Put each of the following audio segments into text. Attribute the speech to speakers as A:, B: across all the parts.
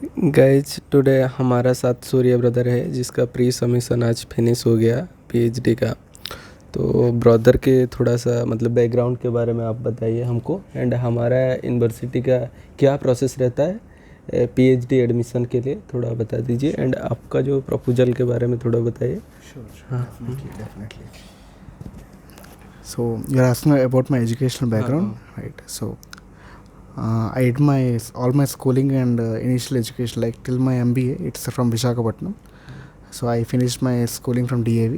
A: Guys today हमारा साथ सूर्य brother है जिसका प्री सबमिशन आज फिनिश हो गया पीएचडी का। तो ब्रदर के थोड़ा सा मतलब बैकग्राउंड के बारे में आप बताइए हमको, एंड हमारा यूनिवर्सिटी का क्या प्रोसेस रहता है पीएचडी एडमिशन के लिए थोड़ा बता दीजिए, एंड आपका जो प्रपोजल के बारे में थोड़ा बताइए।
B: Sure, definitely. So you're asking about my educational background, right? So I did all my schooling and initial education, like till my MBA. It's from Visakhapatnam. So I finished my schooling from DAV,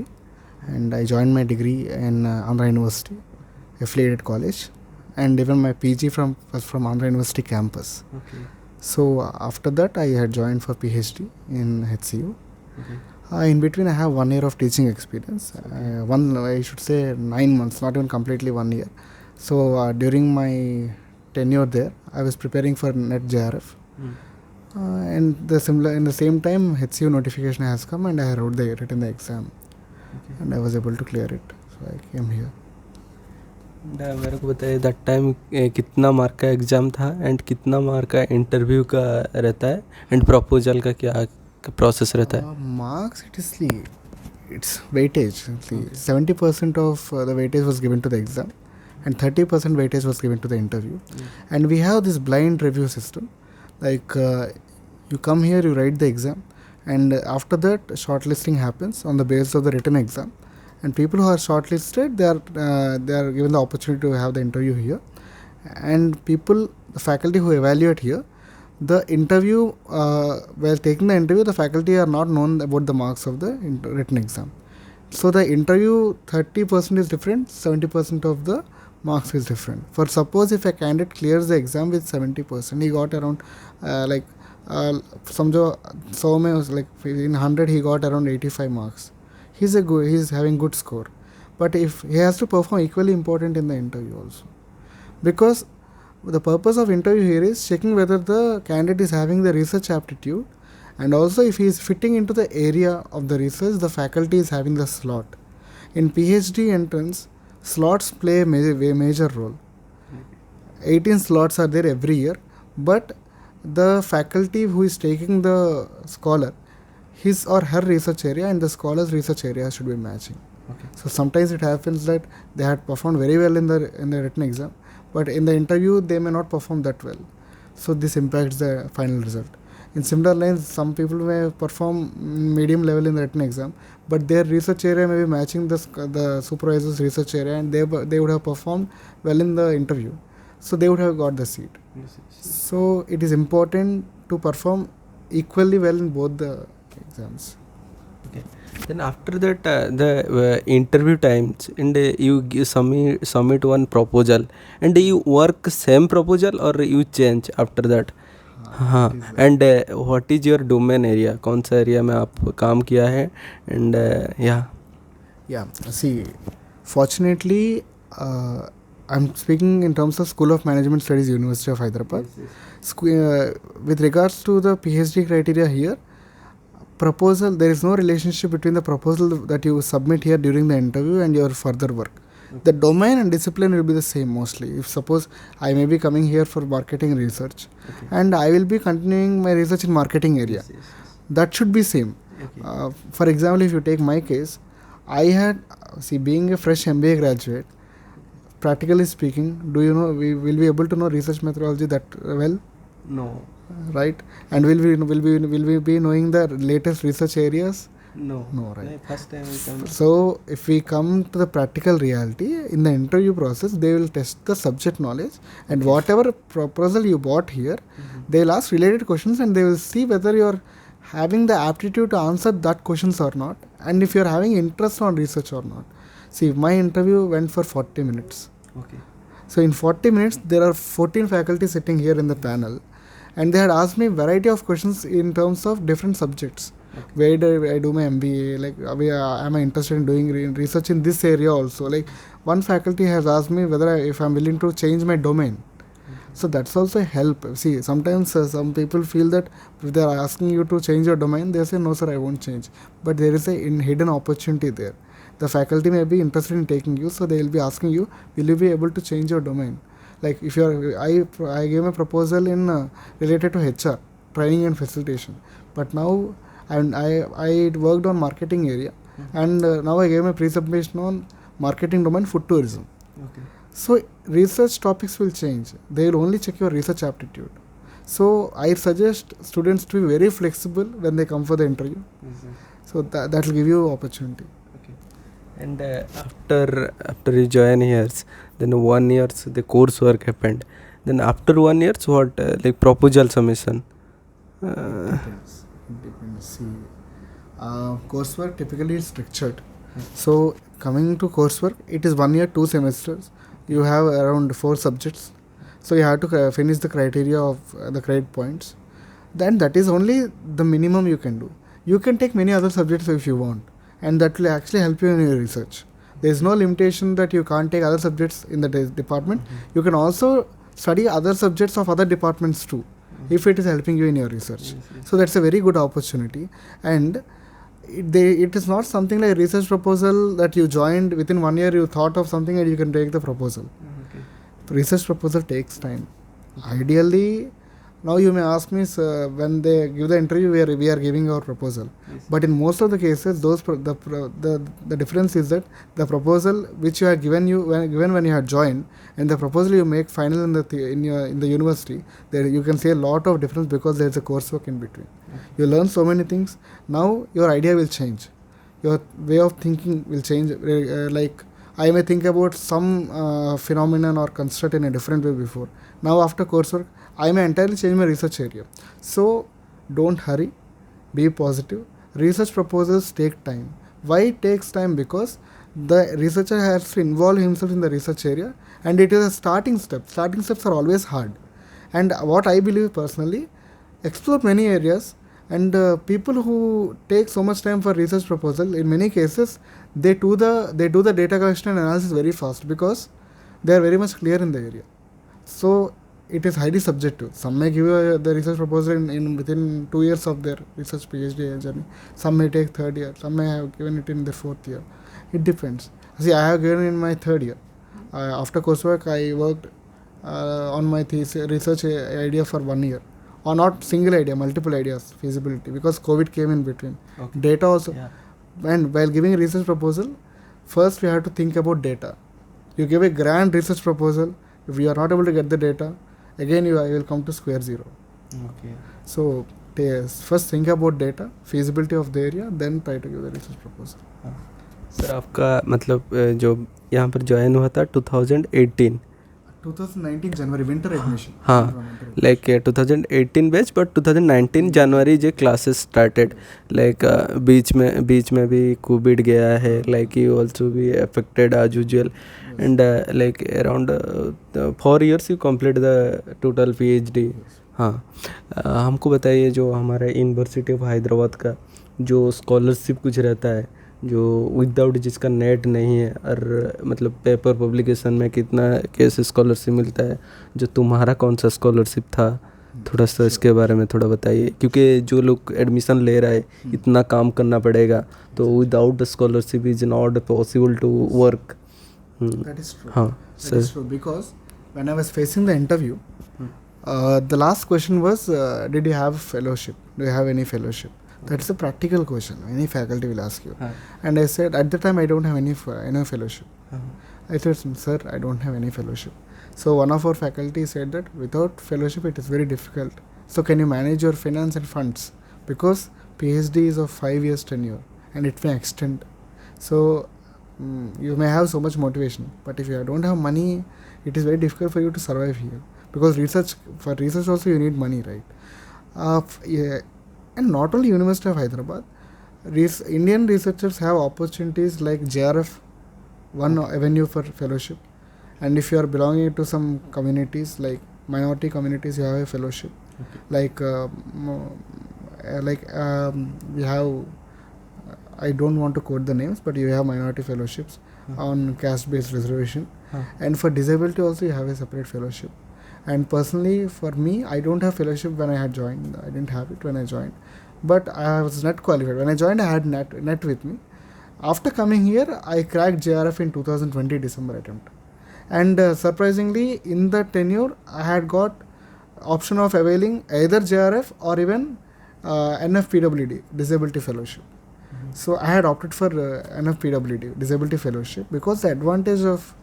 B: and I joined my degree in Andhra University, affiliated college, and even my PG was from Andhra University campus.
A: Okay.
B: So after that, I had joined for PhD in HCU.
A: Okay.
B: In between, I have 1 year of teaching experience. I should say 9 months, not even completely 1 year. So during my tenure there, I was preparing for NET JRF. And in the same time, HCU notification has come, and I written the exam, and I was able to clear it. So I came here.
A: मेरे को बताइए that time कितना mark का exam था and कितना mark का interview का रहता है, एंड प्रपोजल का क्या प्रोसेस रहता है?
B: Marks, it's weightage. 70% of the weightage was given to the exam, and 30% weightage was given to the interview. And we have this blind review system. Like you come here, you write the exam, and after that, shortlisting happens on the basis of the written exam. And people who are shortlisted, they are given the opportunity to have the interview here. And the faculty who evaluate here, the interview, while taking the interview, the faculty are not known about the marks of the written exam. So the interview 30% is different, 70% of the marks is different. For suppose if a candidate clears the exam with 70%, he got around समझो 100 में like in 100 he got around 85 marks. He's having good score. But if he has to perform equally important in the interview also, because the purpose of interview here is checking whether the candidate is having the research aptitude, and also if he is fitting into the area of the research, the faculty is having the slot. In PhD entrance, slots play a major role. 18 slots are there every year, but the faculty who is taking the scholar, his or her research area and the scholar's research area should be matching.
A: Okay.
B: So sometimes it happens that they had performed very well in the written exam, but in the interview they may not perform that well. So this impacts the final result. In similar lines, some people may perform medium level in the written exam, but their research area may be matching the supervisor's research area, and they would have performed well in the interview. So they would have got the seat.
A: Yes.
B: So it is important to perform equally well in both the exams.
A: Okay. Then after that, the interview times, and you submit one proposal, and you work same proposal or you change after that? हाँ. And what is your domain area, कौन सा area में आप काम किया है? And
B: Yeah, see, fortunately, I'm speaking in terms of School of Management Studies, University of Hyderabad. With regards to the PhD criteria here, proposal, there is no relationship between the proposal that you submit here during the interview and your further work. Okay. The domain and discipline will be the same mostly. If suppose I may be coming here for marketing research, okay, and I will be continuing my research in marketing area, yes. That should be same. Okay. For example, if you take my case, I had, being a fresh MBA graduate, practically speaking, do you know, we will be able to know research methodology that well?
A: No.
B: Right? And will we be knowing the latest research areas?
A: No,
B: right?
A: First time we come.
B: So if we come to the practical reality, in the interview process, they will test the subject knowledge, and whatever proposal you bought here, they will ask related questions, and they will see whether you are having the aptitude to answer that questions or not, and if you are having interest on research or not. See, my interview went for 40 minutes.
A: Okay.
B: So in 40 minutes, there are 14 faculty sitting here in the panel, and they had asked me variety of questions in terms of different subjects. Okay. Where do I do my MBA? Like, am I interested in doing research in this area also? Like, one faculty has asked me whether if I'm willing to change my domain. So that's also a help. See, sometimes some people feel that if they are asking you to change your domain, they say, no sir, I won't change. But there is a hidden opportunity there. The faculty may be interested in taking you, so they will be asking you, will you be able to change your domain? Like if I gave a proposal in related to HR. training and facilitation. But now I worked on marketing area, and now I gave my pre-submission on marketing domain food tourism.
A: Okay.
B: So research topics will change. They will only check your research aptitude. So I suggest students to be very flexible when they come for the interview. So that will give you opportunity.
A: Okay. And after you join here, then 1 year the coursework happened. Then after 1 year, what like proposal submission?
B: Depends. It depends. See, coursework typically is structured. So coming to coursework, it is 1 year, 2 semesters. You have around 4 subjects. So you have to finish the criteria of the credit points. Then that is only the minimum you can do. You can take many other subjects if you want, and that will actually help you in your research. There is no limitation that you can't take other subjects in the department. You can also study other subjects of other departments too, if it is helping you in your research. So that's a very good opportunity. And it is not something like research proposal that you joined within 1 year, you thought of something and you can take the proposal. Research proposal takes time. Ideally, now you may ask me, when they give the interview, we are giving our proposal. But in most of the cases, the difference is that the proposal which you have given when you had joined, and the proposal you make final in the university, there you can see a lot of difference because there is a coursework in between. You learn so many things. Now your idea will change. Your way of thinking will change. Like I may think about some phenomenon or construct in a different way before. Now after coursework, I may entirely change my research area. So don't hurry, be positive. Research proposals take time. Why it takes time? Because the researcher has to involve himself in the research area, and it is a starting step. Starting steps are always hard. And what I believe personally, explore many areas, and people who take so much time for research proposal, in many cases, they do the data collection and analysis very fast because they are very much clear in the area. So it is highly subjective. Some may give you the research proposal in within 2 years of their research PhD journey. Some may take 3rd year. Some may have given it in their 4th year. It depends. See, I have given in my 3rd year. After coursework, I worked on my research idea for 1 year. Or not single idea, multiple ideas, feasibility, because COVID came in between. Okay. Data also. Yeah. And while giving a research proposal, first we have to think about data. You give a grand research proposal, if you are not able to get the data, again you will come to square zero. Okay. So first think about data, feasibility of the area, then try to give the research proposal.
A: Sir आपका मतलब जो यहाँ पर join हुआ था 2018
B: January winter admission.
A: हाँ, like 2018 batch, but 2019 January the classes started. Like बीच में भी कोविड गया है, लाइक यू ऑल्सो भी affected as usual, and like around 4 years you complete the total PhD. हाँ, हमको बताइए जो हमारा यूनिवर्सिटी ऑफ हैदराबाद का जो स्कॉलरशिप कुछ रहता है, जो विदाउट जिसका नेट नहीं है, और मतलब पेपर पब्लिकेशन में कितना कैसे स्कॉलरशिप मिलता है, जो तुम्हारा कौन सा स्कॉलरशिप था, थोड़ा सा इसके बारे में थोड़ा बताइए. क्योंकि जो लोग एडमिशन ले रहा है इतना काम करना पड़ेगा, तो without the scholarship is not possible to work.
B: हाँ sir, because when I was facing the interview, the last question was, did you have fellowship? Do you have any fellowship? That's a practical question. Any faculty will ask you. And I said, at the time, I don't have any fellowship. I said, sir, I don't have any fellowship. So one of our faculty said that without fellowship, it is very difficult. So can you manage your finance and funds? Because PhD is of 5 years tenure and it may extend. So you may have so much motivation, but if you don't have money, it is very difficult for you to survive here. Because for research also you need money, right? And not only University of Hyderabad, Indian researchers have opportunities like JRF, one avenue for fellowship. And if you are belonging to some communities like minority communities, you have a fellowship. Okay. We have, I don't want to quote the names, but you have minority fellowships on caste-based reservation. And for disability also you have a separate fellowship. And personally, for me, I don't have fellowship when I had joined. I didn't have it when I joined. But I was net qualified. When I joined, I had net with me. After coming here, I cracked JRF in 2020 December attempt. And surprisingly, in the tenure, I had got option of availing either JRF or even NFPWD, Disability Fellowship. So I had opted for NFPWD, Disability Fellowship, because the advantage of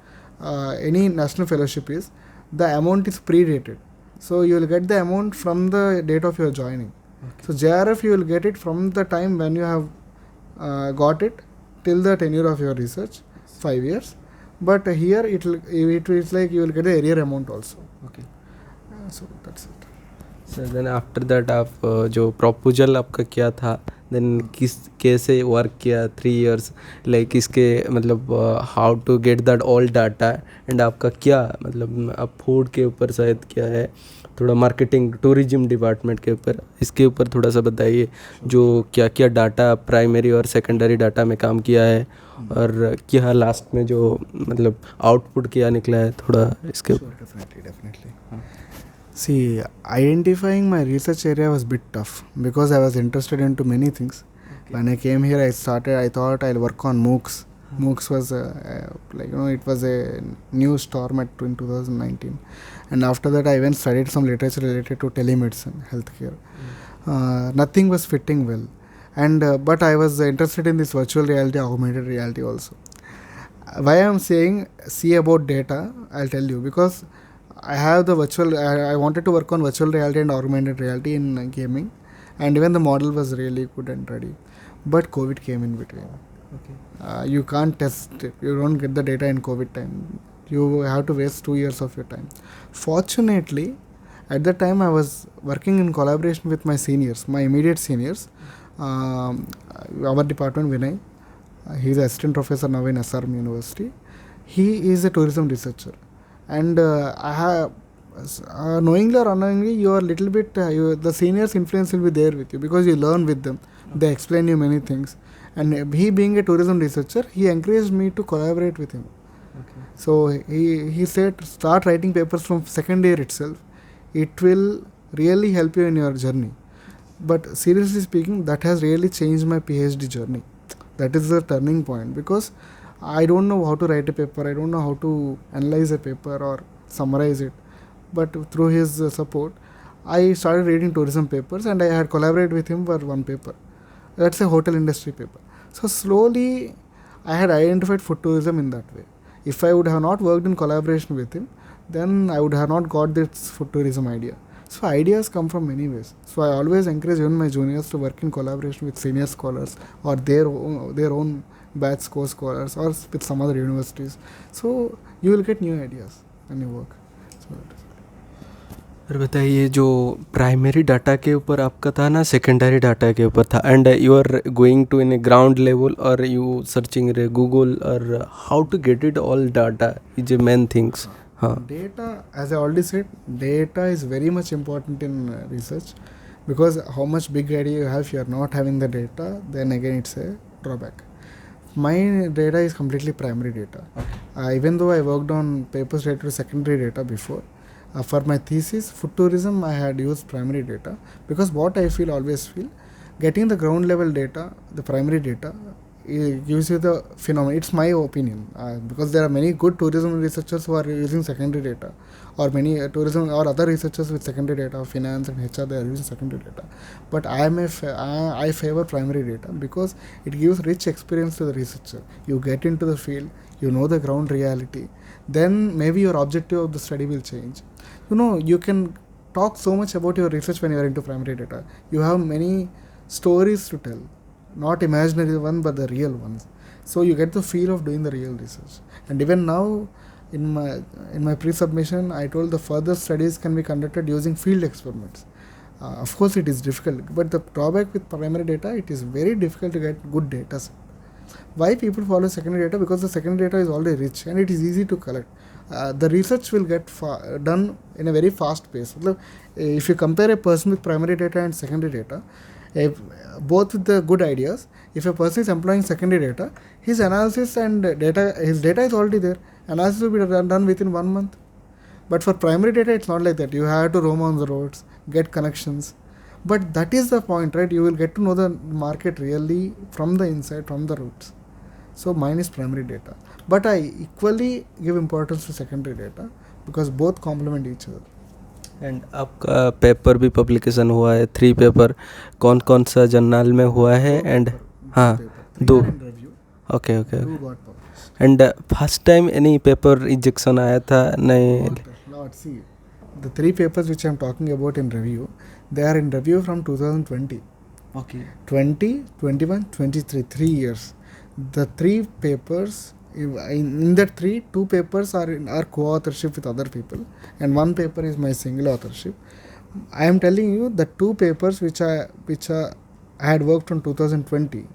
B: any national fellowship is the amount is pre-dated. So you will get the amount from the date of your joining. So JRF you will get it from the time when you have got it till the tenure of your research, 5 years. But here it is like you will get the arrear amount also.
A: Okay.
B: So that's it.
A: Sir then after that आप जो proposal आपका क्या था, then किस कैसे work किया 3 years, like इसके मतलब how to get that all data, and आपका क्या मतलब आप फूड के ऊपर शायद क्या है, थोड़ा मार्केटिंग टूरिज्म डिपार्टमेंट के ऊपर, इसके ऊपर थोड़ा सा बताइए जो क्या क्या डाटा प्राइमरी और सेकेंडरी डाटा में काम किया है और क्या लास्ट में जो मतलब आउटपुट क्या निकला है, थोड़ा इसके ऊपर.
B: Definitely. See, identifying my research area was a bit tough because I was interested into many things. When I came here, I thought I'll work on MOOCs. MOOCs was it was a new storm in 2019. And after that, I even studied some literature related to telemedicine, healthcare. Nothing was fitting well. And but I was interested in this virtual reality, augmented reality also. Why I'm saying see about data, I'll tell you, because I have the I wanted to work on virtual reality and augmented reality in gaming, and even the model was really good and ready. But COVID came in between. Okay. You can't test it. You don't get the data in COVID time. You have to waste 2 years of your time. Fortunately, at that time I was working in collaboration with my seniors, my immediate seniors. Our department, Vinay, he is assistant professor now in SRM University. He is a tourism researcher. And I have, knowingly or unknowingly, you are little bit, the seniors' influence will be there with you because you learn with them. Okay. They explain you many things. And he being a tourism researcher, he encouraged me to collaborate with him. Okay. So he said, start writing papers from second year itself. It will really help you in your journey. But seriously speaking, that has really changed my PhD journey. That is the turning point, because I don't know how to write a paper, I don't know how to analyze a paper or summarize it. But through his support, I started reading tourism papers, and I had collaborated with him for one paper. That's a hotel industry paper. So slowly, I had identified food tourism in that way. If I would have not worked in collaboration with him, then I would have not got this food tourism idea. So ideas come from many ways. So I always encourage even my juniors to work in collaboration with senior scholars or their own batch co-scholars or with some other universities. So you will get new ideas when you work.
A: और बताइए जो primary data के ऊपर आपका था ना, secondary data के ऊपर था, and you are going to in a ground level और यू सर्चिंग रे गूगल और how to get it all data is a main things.
B: Data, as I already said, data is very much important in research, because how much big idea you have, if you are not having the data, then again it's a drawback. My data is completely primary data. Okay. Even though I worked on papers related to secondary data before, for my thesis, food tourism, I had used primary data, because what I always feel, getting the ground level data, the primary data, it gives you the phenomenon. It's my opinion, because there are many good tourism researchers who are using secondary data, or many tourism or other researchers with secondary data, finance and HR, they are using secondary data. But I favor primary data, because it gives rich experience to the researcher. You get into the field, you know the ground reality, then maybe your objective of the study will change. You can talk so much about your research when you are into primary data. You have many stories to tell. Not imaginary one, but the real ones. So you get the feel of doing the real research. And even now, in my pre-submission, I told the further studies can be conducted using field experiments. Of course, it is difficult, but the drawback with primary data, it is very difficult to get good data. Why people follow secondary data? Because the secondary data is already rich and it is easy to collect. The research will get done in a very fast pace. If you compare a person with primary data and secondary data, both with the good ideas, if a person is employing secondary data, his analysis and his data is already there. Analysis will be done within 1 month. But for primary data, it's not like that. You have to roam on the roads, get connections. But that is the point, right? You will get to know the market really from the inside, from the roots. So mine is primary data. But I equally give importance to secondary data, because both complement each other.
A: And आपका paper भी publication हुआ है 3 paper, कौन कौन सा journal में हुआ है? एंड हाँ, दो। Okay okay okay. And first time any paper rejection आया था? नहीं।
B: Not see, the 3 papers which I am talking about in review, they are in review from 2020.
A: Okay
B: 20, 21, 23, 3 years. The 3 papers, in that 3, 2 papers are in our co-authorship with other people, and 1 paper is my single authorship. I am telling you the 2 papers which I had worked on 2020,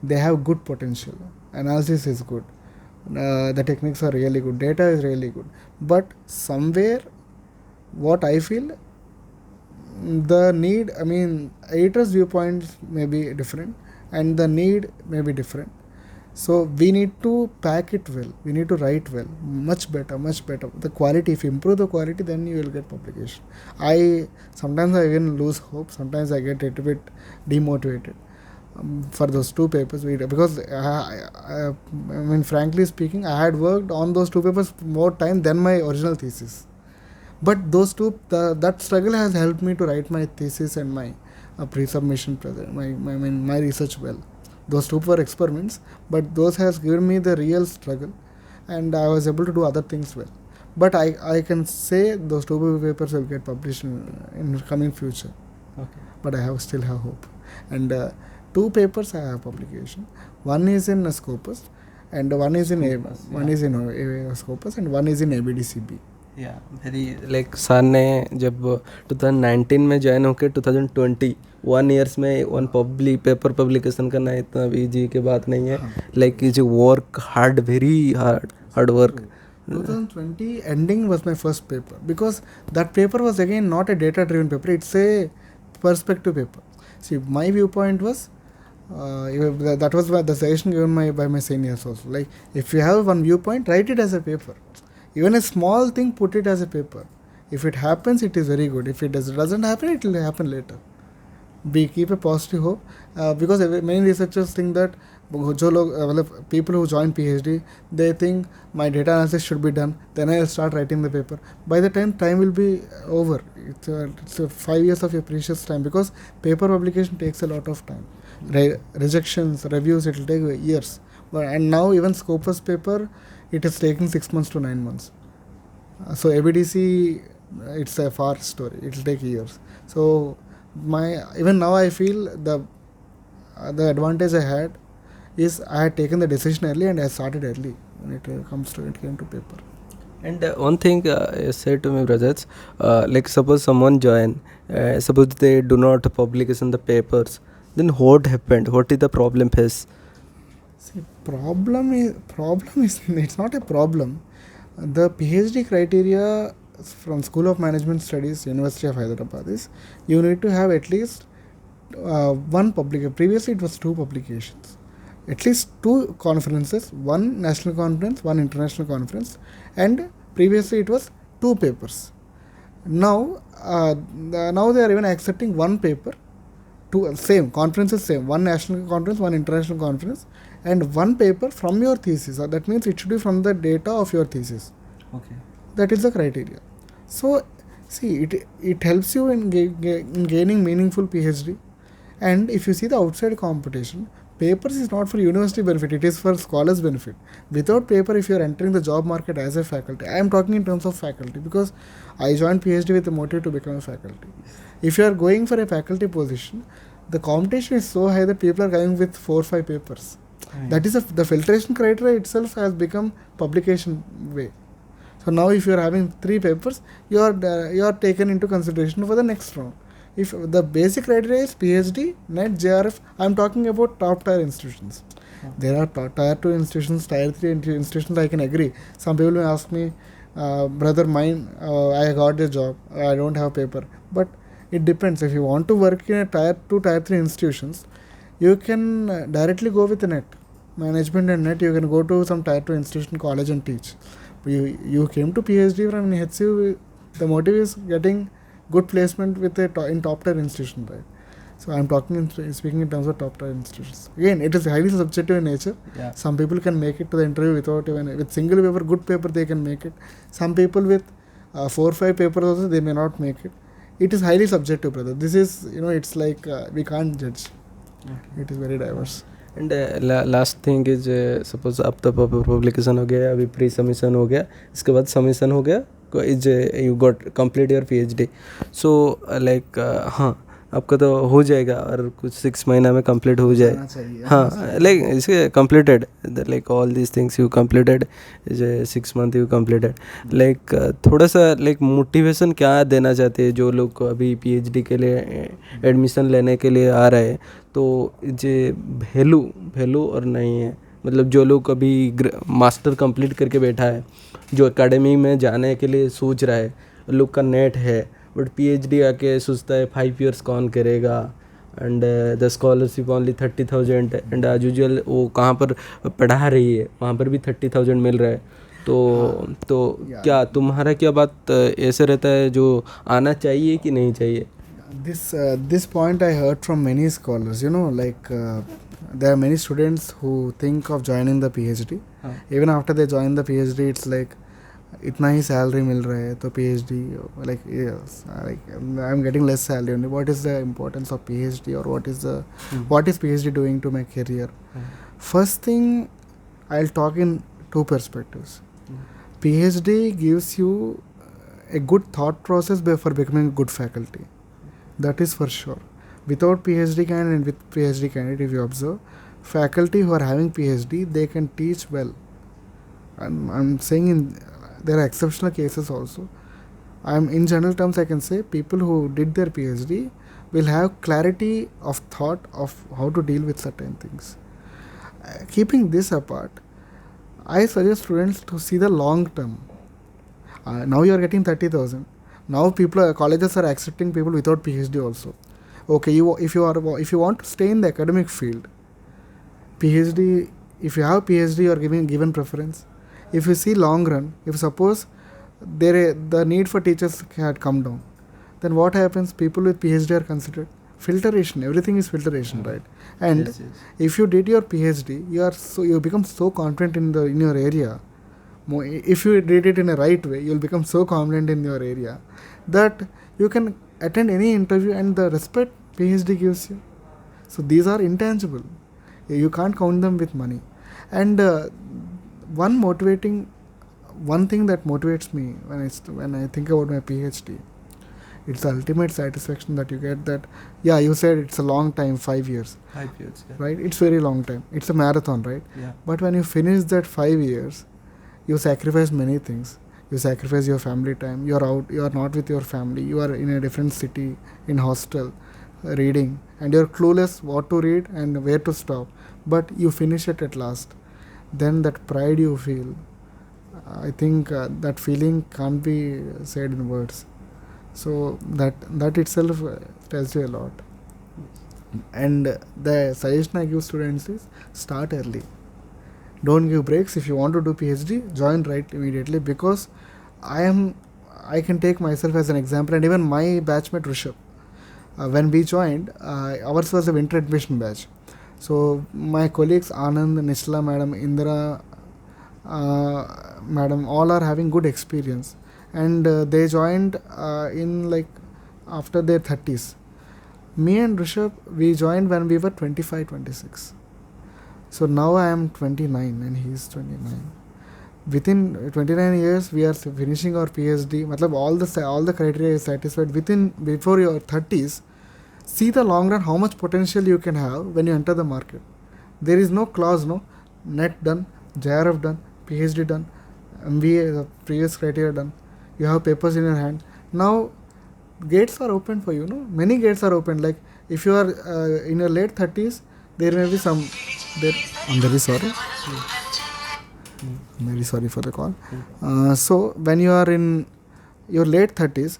B: they have good potential. Analysis is good. The techniques are really good. Data is really good. But somewhere, what I feel, the need, I mean, editor's viewpoints may be different and the need may be different. So we need to pack it well. We need to write well. Much better, much better. The quality, if you improve the quality, then you will get publication. Sometimes I even lose hope. Sometimes I get a little bit demotivated. For those 2 papers, because I mean, frankly speaking, I had worked on those 2 papers more time than my original thesis. But those 2, that struggle has helped me to write my thesis and my pre-submission my research well. Those 2 were experiments, but those has given me the real struggle, and I was able to do other things well. But I can say those 2 papers will get published in coming future.
A: Okay
B: But I still have hope. And 2 papers I have publication. One is in Scopus, and one is in Scopus, and one is in ABDCB.
A: या मेरी like sir ने जब 2019 में join होकर 2020 1 years में 1 paper publication करना इतना भी जी के बात नहीं है. Like is work hard, very hard work.
B: 2020 ending was my first paper, because that paper was again not a data driven paper, it's a perspective paper. See, my viewpoint was that was the suggestion given by my seniors also, like, if you have one viewpoint, write it as a paper. Even a small thing, put it as a paper. If it happens, it is very good. If it doesn't happen, it will happen later. Keep a positive hope, because many researchers think that people who join PhD, they think my data analysis should be done, then I'll start writing the paper. By the time will be over. It's 5 years of your precious time, because paper publication takes a lot of time. Rejections, reviews, it will take years. And now even Scopus paper, it is taking 6 months to 9 months. So ABDC, it's a far story. It will take years. So even now I feel the advantage I had is I had taken the decision early, and I started early when it came to paper.
A: And one thing you said to me, brothers, like suppose someone join, suppose they do not publication the papers, then what happened? What is the problem face?
B: See, problem is it's not a problem. The PhD criteria from School of Management Studies, University of Hyderabad, is you need to have at least 1 publication. Previously it was 2 publications, at least 2 conferences, 1 national conference, 1 international conference, and previously it was 2 papers. Now they are even accepting 1 paper, 2 same conferences, same 1 national conference, 1 international conference, and 1 paper from your thesis. That means it should be from the data of your thesis.
A: Okay.
B: That is the criteria. So see, it helps you in gaining meaningful PhD. And if you see the outside competition, papers is not for university benefit, it is for scholars benefit. Without paper, if you are entering the job market as a faculty, I am talking in terms of faculty, because I joined PhD with the motive to become a faculty. If you are going for a faculty position, the competition is so high that people are going with 4 or 5 papers. That is the filtration criteria itself has become publication way. So now if you are having 3 papers, you are taken into consideration for the next round. If the basic criteria is PhD, NET, JRF, I am talking about top tier institutions. There are tier 2 institutions, tier 3 institutions, I can agree. Some people may ask me, brother mine, I got a job, I don't have paper. But it depends. If you want to work in a tier 2, tier 3 institutions, you can directly go with NET. Management and NET, you can go to some tier 2 institution, college and teach. You came to PhD from HCU, the motive is getting good placement with in top tier institution, right? So I am speaking in terms of top tier institutions. Again, it is highly subjective in nature.
A: Yeah.
B: Some people can make it to the interview without even with single paper, good paper they can make it. Some people with 4-5 papers also they may not make it. It is highly subjective, brother. This is, it's like we can't judge. It is very diverse.
A: And last thing is suppose अब तो publication हो गया, अभी pre submission हो गया, इसके बाद submission हो गया, is you got complete your PhD. So like हाँ आपका तो हो जाएगा और कुछ 6 महीना में कंप्लीट हो जाए. हाँ लाइक इसके completed like all these things you completed 6 month you completed. Like थोड़ा सा लाइक मोटिवेशन क्या देना चाहते हैं जो लोग अभी PhD के लिए एडमिशन लेने के लिए आ रहे हैं, तो जे वैल्यू और नहीं है, मतलब जो लोग अभी मास्टर कंप्लीट करके बैठा है, जो एकेडमी में जाने के लिए सोच रहा है, लोग का नेट है बट PhD आके सोचता है 5 years कौन करेगा, and the scholarship only 30,000 and as usual वो कहाँ पर पढ़ा रही है वहाँ पर भी 30,000 मिल रहा है. तो क्या तुम्हारा क्या बात ऐसे रहता है, जो आना चाहिए कि नहीं चाहिए?
B: This point I heard from many scholars. There are many students who think of joining the PhD. Even after they join the PhD, it's like इतना ही सैलरी मिल रहा है तो PhD like I'm getting less salary only. What is the importance of PhD, or what is PhD doing to my career? First thing, I'll talk in two perspectives. PhD gives you a good thought process for becoming a good faculty. That is for sure. Without PhD candidate and with PhD candidate, if you observe, faculty who are having PhD, they can teach well. I'm saying there are exceptional cases also. In general terms, I can say people who did their PhD will have clarity of thought of how to deal with certain things. Keeping this apart, I suggest students to see the long term. Now you are getting 30,000. Now colleges are accepting people without PhD also. Okay, if you want to stay in the academic field, PhD, if you have PhD, you are given preference. If you see long run, if suppose the need for teachers had come down, then what happens? People with PhD are considered. Filtration, everything is filtration, right? And yes. If you did your PhD, you become so confident in your area. If you did it in a right way, you'll become so confident in your area that you can attend any interview, and the respect PhD gives you. So these are intangible. You can't count them with money. And one thing that motivates me when I think about my PhD, it's the ultimate satisfaction that you get. That you said it's a long time, 5 years.
A: 5 years, yeah.
B: Right? It's very long time. It's a marathon, right?
A: Yeah.
B: But when you finish that 5 years, you sacrifice many things. You sacrifice your family time. You are not with your family. You are in a different city, in hostel, reading, and you're clueless what to read and where to stop. But you finish it at last. Then that pride you feel, I think that feeling can't be said in words. So that itself tells you a lot. And the suggestion I give students is start early. Don't give breaks. If you want to do PhD, join right immediately, because I can take myself as an example, and even my batchmate Rishabh, when we joined, ours was a winter admission batch. So my colleagues Anand, Nishla madam, Indra madam, all are having good experience, and they joined in like after their 30s. Me and Rishabh, we joined when we were 25, 26. So now I am 29 and he is 29. Within 29 years, we are finishing our PhD. Matlab all the criteria is satisfied. Before your 30s, see the long run, how much potential you can have when you enter the market. There is no clause, no? NET done, JRF done, PhD done, MBA, the previous criteria done. You have papers in your hand. Now, gates are open for you, no? Many gates are open. Like, if you are in your late 30s, there may be some... I'm very sorry. I'm very sorry for the call. So, when you are in your late 30s,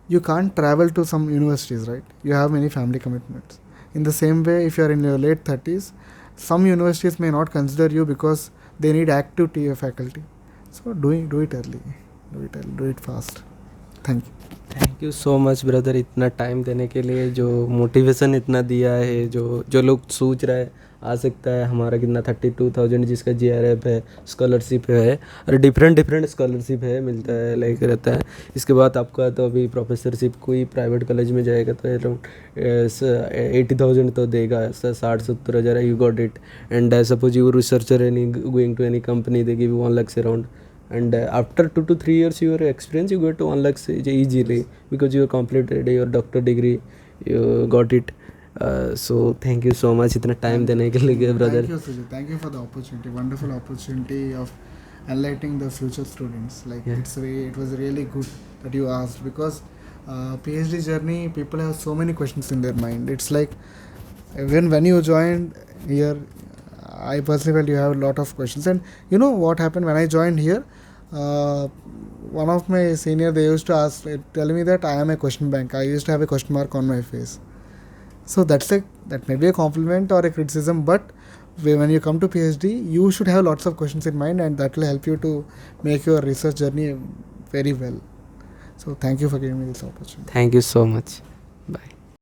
B: you can't travel to some universities, right? You have many family commitments. In the same way, if you are in your late 30s, some universities may not consider you because they need active faculty. So do it early. Do it fast. Thank you.
A: Thank you so much brother, इतना time देने के लिए, जो motivation इतना दिया है, जो लोग सोच रहा है आ सकता है। हमारा कितना 32,000 जिसका GRF है, स्कॉलरशिप है, और डिफरेंट स्कॉलरशिप है, मिलता है, लाइक रहता है। इसके बाद आपका तो अभी प्रोफेसरशिप कोई प्राइवेट कॉलेज में जाएगा तो अराउंड 80,000 तो देगा, 60-70 हज़ार, you got it. And suppose you researcher any going to any company, they give 1 lakhs around. And after 2 to 3 years your experience, you get 1 lakhs easily, because you completed your doctor degree, you got it. So thank you so much इतना time देने के लिए brother.
B: Thank you, Sujit. Thank you for the opportunity. Wonderful opportunity of enlightening the future students. Like
A: Yeah.
B: it was really good that you asked, because PhD journey, people have so many questions in their mind. It's like when you joined here, I personally felt you have a lot of questions. And you know what happened when I joined here? One of my senior, they used to tell me that I am a question bank. I used to have a question mark on my face. So that may be a compliment or a criticism, but when you come to PhD, you should have lots of questions in mind, and that will help you to make your research journey very well. So thank you for giving me this opportunity.
A: Thank you so much. Bye.